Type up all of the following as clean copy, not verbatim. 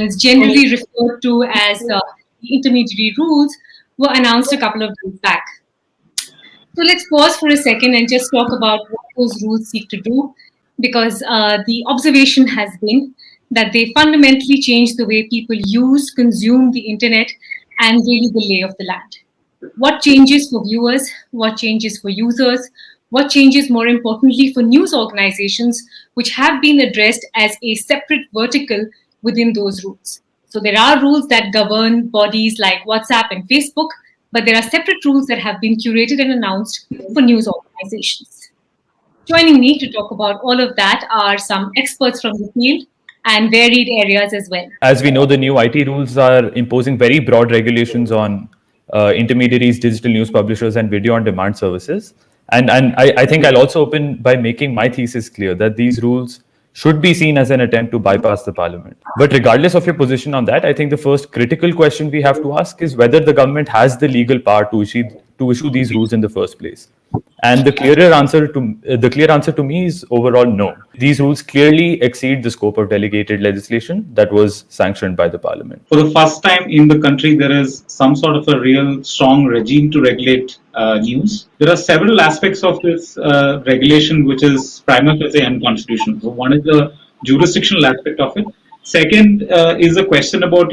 it's generally referred to as the intermediary rules, were announced a couple of days back. So let's pause for a second and just talk about what those rules seek to do, because the observation has been that they fundamentally change the way people use, consume the internet, and really the lay of the land. What changes for viewers? What changes for users? What changes, more importantly, for news organizations, which have been addressed as a separate vertical within those rules? So there are rules that govern bodies like WhatsApp and Facebook, but there are separate rules that have been curated and announced for news organizations. Joining me to talk about all of that are some experts from the field and varied areas as well. As we know, the new IT rules are imposing very broad regulations on intermediaries, digital news publishers, and video on demand services. And I think I'll also open by making my thesis clear that these rules should be seen as an attempt to bypass the parliament. But regardless of your position on that, I think the first critical question we have to ask is whether the government has the legal power to issue these rules in the first place. And the clear answer to me is overall no. These rules clearly exceed the scope of delegated legislation that was sanctioned by the parliament. For the first time in the country, there is some sort of a real strong regime to regulate news. There are several aspects of this regulation which is prima facie unconstitutional. So one is the jurisdictional aspect of it. Second is a question about,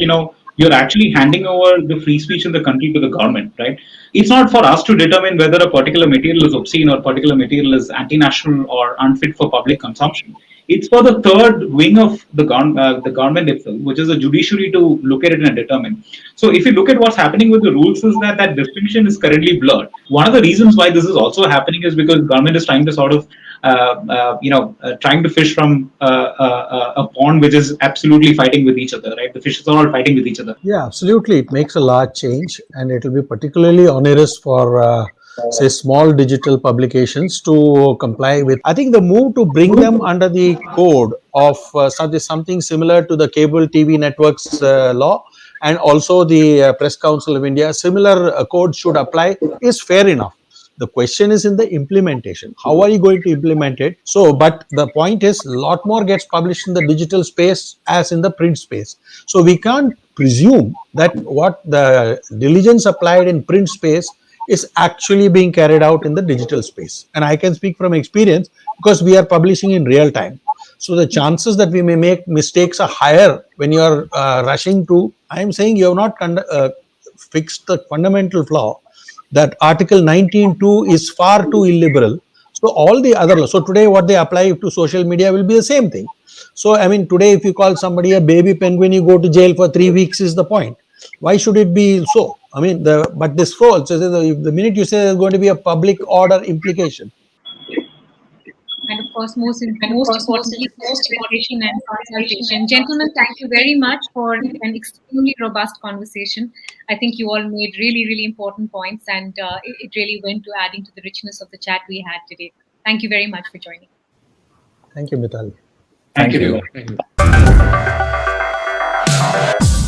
you're actually handing over the free speech in the country to the government, right? It's not for us to determine whether a particular material is obscene or particular material is anti-national or unfit for public consumption. It's for the third wing of the government itself, which is a judiciary, to look at it and determine. So if you look at what's happening with the rules, is that distinction is currently blurred. One of the reasons why this is also happening is because government is trying to sort of trying to fish from a pond which is absolutely fighting with each other, right? The fishes are all fighting with each other. Yeah, absolutely. It makes a large change, and it will be particularly onerous for say small digital publications to comply with. I think the move to bring them under the code of something similar to the cable TV networks law, and also the Press Council of India, similar code should apply, is fair enough. The question is in the implementation. How are you going to implement it? So, but the point is, a lot more gets published in the digital space as in the print space. So we can't presume that what the diligence applied in print space is actually being carried out in the digital space. And I can speak from experience because we are publishing in real time. So the chances that we may make mistakes are higher when you are rushing to. I am saying you have not fixed the fundamental flaw that Article 19(2) is far too illiberal. So all the other laws, so today what they apply to social media will be the same thing. So I mean, today if you call somebody a baby penguin, you go to jail for 3 weeks is the point. Why should it be so? I mean, but this falls. So the minute you say there's going to be a public order implication. And of course, most importantly, education and consultation. Gentlemen, thank you very much for an extremely robust conversation. I think you all made really, really important points, and it really went to adding to the richness of the chat we had today. Thank you very much for joining. Thank you, Mithali. Thank you. Thank you.